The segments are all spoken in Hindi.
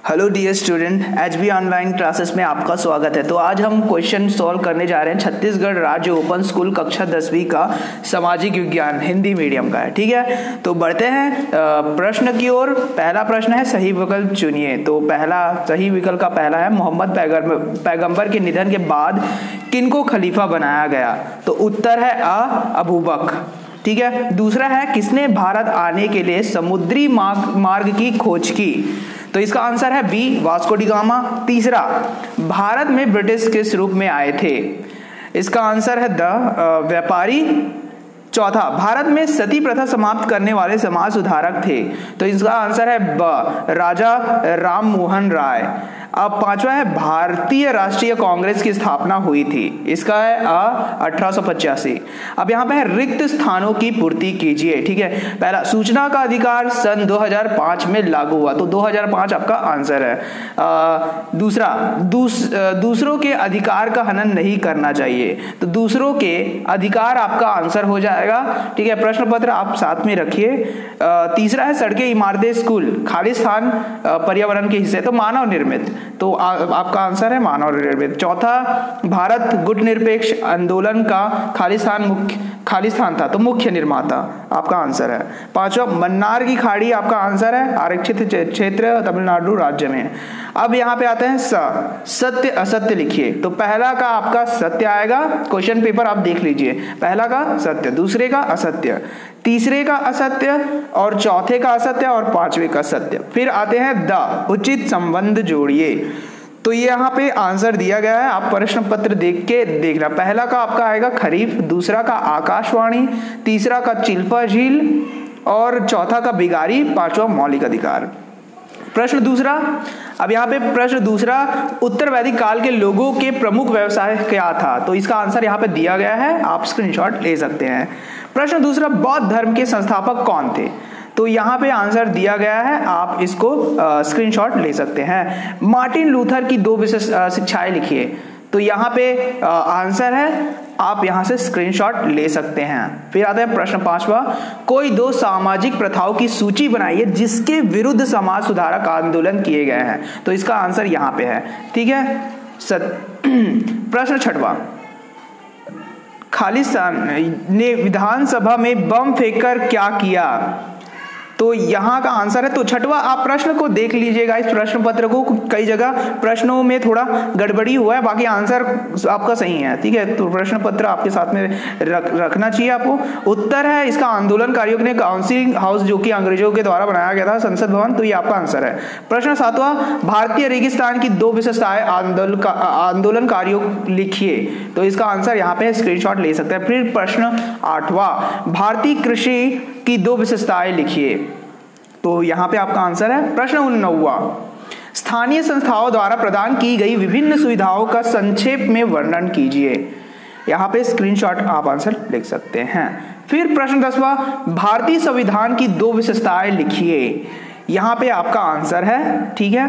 Hello dear student, HB online classes में आपका स्वागत है। तो आज हम क्वेश्चन सॉल्व करने जा रहे हैं छत्तीसगढ़ राज्य ओपन स्कूल कक्षा 10वीं का सामाजिक विज्ञान हिंदी मीडियम का है। ठीक है, तो बढ़ते हैं प्रश्न की ओर। पहला प्रश्न है सही विकल्प चुनिए। तो पहला सही विकल्प का पहला है मोहम्मद पैगंबर के निधन के बाद किनको खलीफा बनाया गया। तो उत्तर है अबू बकर। ठीक है, दूसरा है किसने भारत आने के लिए समुद्री मार्ग की खोज की। तो इसका आंसर है बी, वास्को डी गामा। तीसरा, भारत में ब्रिटिश किस रूप में आए थे। इसका आंसर है द व्यापारी। चौथा, भारत में सती प्रथा समाप्त करने वाले समाज सुधारक थे। तो इसका आंसर है ब, राजा राम मोहन राय। अब पांचवा है भारतीय राष्ट्रीय कांग्रेस की स्थापना हुई थी। इसका है 1885। अब यहाँ पे है रिक्त स्थानों की पूर्ति कीजिए। ठीक है, पहला सूचना का अधिकार सन 2005 में लागू हुआ। तो 2005 आपका आंसर है। दूसरा, दूसरों के अधिकार का हनन नहीं करना चाहिए। तो दूसरों के अधिकार आपका आंसर हो जाएगा। ठीक है, प्रश्न पत्र आप साथ में रखिए। तीसरा है सड़कें, इमारतें, स्कूल खाली स्थान पर्यावरण के हिस्से। तो मानव निर्मित। तो आपका आंसर है मानव निर्मित। चौथा, भारत गुट निरपेक्ष आंदोलन का खाली स्थान था। तो मुख्य निर्माता आपका आंसर है। पांचवा, मन्नार की खाड़ी आपका आंसर है, आरक्षित क्षेत्र तमिलनाडु राज्य में। अब यहाँ पे आते हैं सत्य असत्य लिखिए। तो पहला का आपका सत्य आएगा, क्वेश्चन पेपर आप देख लीजिए। पहला का सत्य, दूसरे का असत्य, तीसरे का असत्य और चौथे का असत्य और पांचवे का सत्य। फिर आते हैं द उचित संबंध जोड़िए। तो ये यहाँ पे आंसर दिया गया है, आप प्रश्न पत्र देख के देखना। पहला का आपका आएगा खरीफ, दूसरा का आकाशवाणी, तीसरा का चिल्फा झील और चौथा का बिगारी, पांचवा मौलिक अधिकार। प्रश्न दूसरा, अब यहाँ पे प्रश्न दूसरा, उत्तर वैदिक काल के लोगों के प्रमुख व्यवसाय क्या था। तो इसका आंसर यहाँ पे दिया गया है, आप स्क्रीनशॉट ले सकते हैं। प्रश्न दूसरा, बौद्ध धर्म के संस्थापक कौन थे। तो यहाँ पे आंसर दिया गया है, आप इसको स्क्रीनशॉट ले सकते हैं। मार्टिन लूथर की दो विशेष शिक्षाएं लिखिए। तो यहाँ पे आंसर है, आप यहाँ से स्क्रीनशॉट ले सकते हैं। फिर आता है प्रश्न पांचवा, कोई दो सामाजिक प्रथाओं की सूची बनाइए जिसके विरुद्ध समाज सुधारक आंदोलन किए गए हैं। तो इसका आंसर यहाँ पे है। ठीक है, प्रश्न छठवां, खालिस्तान ने विधानसभा में बम फेंककर क्या किया। तो यहाँ का आंसर है, तो छठवा आप प्रश्न को देख लीजिएगा, इस प्रश्न पत्र को कई जगह प्रश्नों में थोड़ा गड़बड़ी हुआ है, बाकी आंसर आपका सही है। ठीक है, तो प्रश्न पत्र आपके साथ में रखना चाहिए आपको। उत्तर है इसका आंदोलनकारियों ने काउंसिल हाउस जो कि अंग्रेजों के द्वारा बनाया गया था, संसद भवन। तो ये आपका आंसर है। प्रश्न सातवां, भारतीय रेगिस्तान की दो विशेषताएं आंदोलनकारियों लिखिए। तो इसका आंसर यहाँ पे स्क्रीनशॉट ले सकते हैं। फिर प्रश्न आठवां, भारतीय कृषि की दो विशेषताएं लिखिए। तो यहां पे आपका आंसर है। प्रश्न 19वां, स्थानीय संस्थाओं द्वारा प्रदान की गई विभिन्न सुविधाओं का संक्षेप में वर्णन कीजिए। यहां पे स्क्रीनशॉट आप आंसर लिख सकते हैं। फिर प्रश्न 10वां, भारतीय संविधान की दो विशेषताएं लिखिए। यहां पे आपका आंसर है। ठीक है,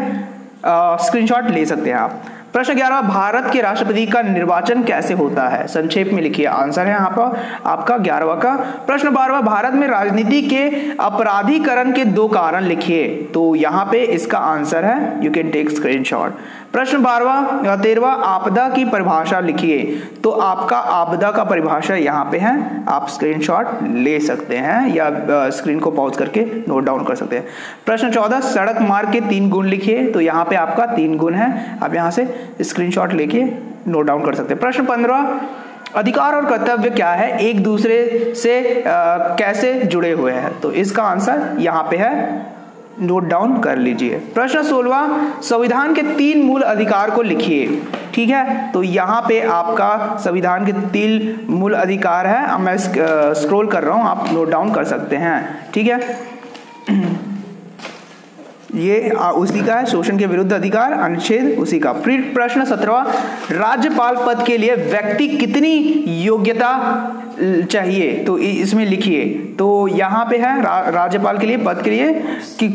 स्क्रीनशॉट ले सकते हैं आप। प्रश्न 11, भारत के राष्ट्रपति का निर्वाचन कैसे होता है, संक्षेप में लिखिए। आंसर है यहाँ पर आपका 11वां का। प्रश्न 12, भारत में राजनीति के अपराधीकरण के दो कारण लिखिए। तो यहाँ पे इसका आंसर है, यू कैन टेक स्क्रीनशॉट। प्रश्न 13वां, आपदा की परिभाषा लिखिए। तो आपका आपदा का परिभाषा यहाँ पे है, आप स्क्रीनशॉट ले सकते हैं या स्क्रीन को पॉज करके नोट डाउन कर सकते हैं। प्रश्न 14, सड़क मार्ग के 3 गुण लिखिए। तो यहाँ पे आपका 3 गुण है, आप यहाँ से स्क्रीनशॉट लेके नोट डाउन कर सकते हैं। प्रश्न 15, अधिकार और कर्तव्य क्या है, एक दूसरे से कैसे जुड़े हुए हैं। तो इसका आंसर यहाँ पे है, नोट डाउन कर लीजिए। प्रश्न 16, संविधान के 3 मूल अधिकार को लिखिए। ठीक है, तो यहाँ पे आपका संविधान के 3 मूल अधिकार है, अब मैं स्क्रॉल कर रहा हूँ, आप नोट डाउन कर सकते हैं। ठीक है, ये उसी का है, शोषण के विरुद्ध अधिकार, अनुच्छेद उसी का। फिर प्रश्न 17, राज्यपाल पद के लिए व्यक्ति कितनी योग्यता चाहिए। तो इसमें लिखिए। तो यहाँ पे है राज्यपाल के लिए पद के लिए कि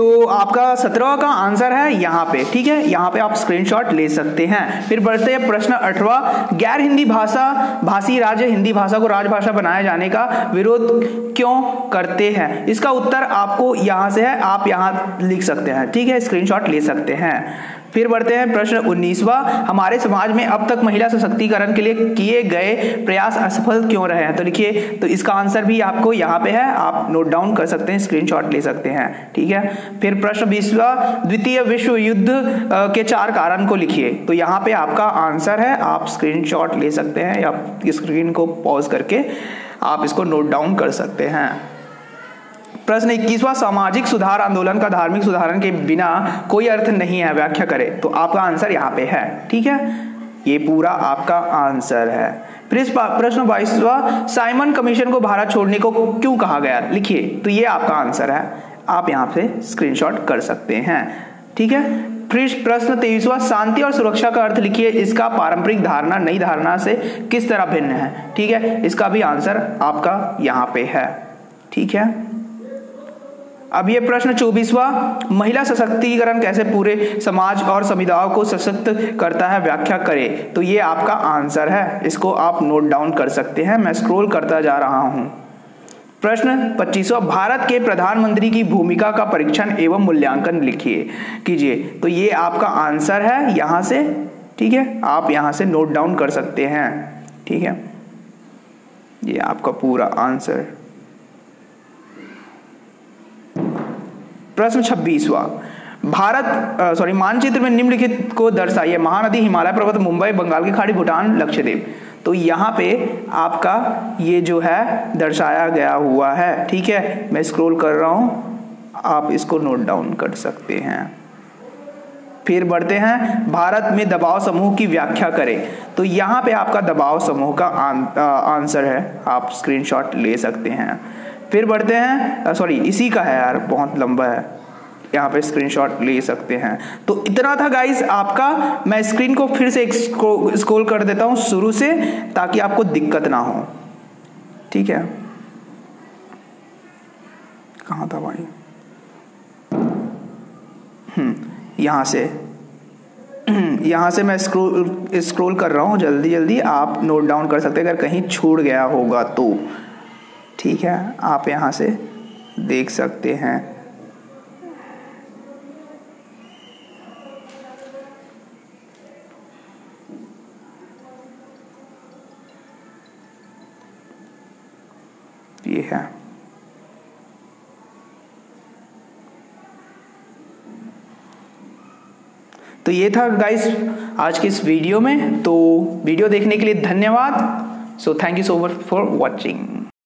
तो आपका 17वां का आंसर है यहाँ पे, ठीक है, यहाँ पे आप स्क्रीनशॉट ले सकते हैं। फिर बढ़ते हैं प्रश्न 8वां, गैर हिंदी भाषी राज्य हिंदी भाषा को राजभाषा बनाए जाने का विरोध क्यों करते हैं? इसका उत्तर आपको यहाँ से है, आप यहाँ लिख सकते हैं, ठीक है, स्क्रीनशॉट ले सकते हैं। फिर बढ़ते हैं प्रश्न 19वां, हमारे समाज में अब तक महिला सशक्तिकरण के लिए किए गए प्रयास असफल क्यों रहे हैं? तो लिखिए, तो इसका आंसर भी आपको यहाँ पे है, आप नोट डाउन कर सकते हैं, स्क्रीनशॉट ले सकते हैं, ठीक है। फिर प्रश्न 20वां, द्वितीय विश्व युद्ध के 4 कारण को लिखिए। तो यहाँ पे आपका आंसर है, आप स्क्रीनशॉट ले सकते हैं या स्क्रीन को पॉज करके आप इसको नोट डाउन कर सकते हैं। प्रश्न 21वां, सामाजिक सुधार आंदोलन का धार्मिक सुधारण के बिना कोई अर्थ नहीं है, व्याख्या करें। तो आपका आंसर यहाँ पे है, ठीक है, ये पूरा आपका आंसर है। फिर प्रश्न 22वां, साइमन कमीशन को भारत छोड़ने को क्यों कहा गया? लिखिए, तो ये आपका आंसर है, आप यहाँ पे स्क्रीनशॉट कर सकते हैं, ठीक है। फिर प्रश्न 23वां, शांति और सुरक्षा का अर्थ लिखिए, इसका पारंपरिक धारणा नई धारणा से किस तरह भिन्न है? ठीक है, इसका भी आंसर आपका यहाँ पे है, ठीक है। अब ये प्रश्न 24वां, महिला सशक्तिकरण कैसे पूरे समाज और समुदाय को सशक्त करता है, व्याख्या करें। तो ये आपका आंसर है, इसको आप नोट डाउन कर सकते हैं, मैं स्क्रॉल करता जा रहा हूं। प्रश्न 25वां, भारत के प्रधानमंत्री की भूमिका का परीक्षण एवं मूल्यांकन लिखिए कीजिए। तो ये आपका आंसर है यहां से, ठीक है, आप यहां से नोट डाउन कर सकते हैं, ठीक है, ये आपका पूरा आंसर। प्रश्न 26वां, मानचित्र में निम्नलिखित को दर्शाइए, महानदी, हिमालय पर्वत, मुंबई, बंगाल की खाड़ी, भूटान, लक्षद्वीप। तो यहाँ पे आपका ये जो है दर्शाया गया हुआ है, ठीक है, मैं स्क्रॉल कर रहा हूँ, आप इसको नोट डाउन कर सकते हैं। फिर बढ़ते हैं, भारत में दबाव समूह की व्याख्या करें। तो यहाँ पे आपका दबाव समूह का आंसर है, आप स्क्रीनशॉट ले सकते हैं। फिर बढ़ते हैं, इसी का है यार, बहुत लंबा है, यहाँ पे स्क्रीनशॉट ले सकते हैं। तो इतना था गाइस आपका, मैं स्क्रीन को फिर से स्क्रॉल कर देता हूँ शुरू से, ताकि आपको दिक्कत ना हो, ठीक है। कहाँ था भाई? यहाँ से मैं स्क्रॉल कर रहा हूँ, जल्दी जल्दी आप नोट डाउन कर सकते हैं अगर कहीं छूट गया होगा तो, ठीक है, आप यहाँ से देख सकते हैं। ये है, तो ये था गाइस आज के इस वीडियो में। तो वीडियो देखने के लिए धन्यवाद। So thank you so much for watching.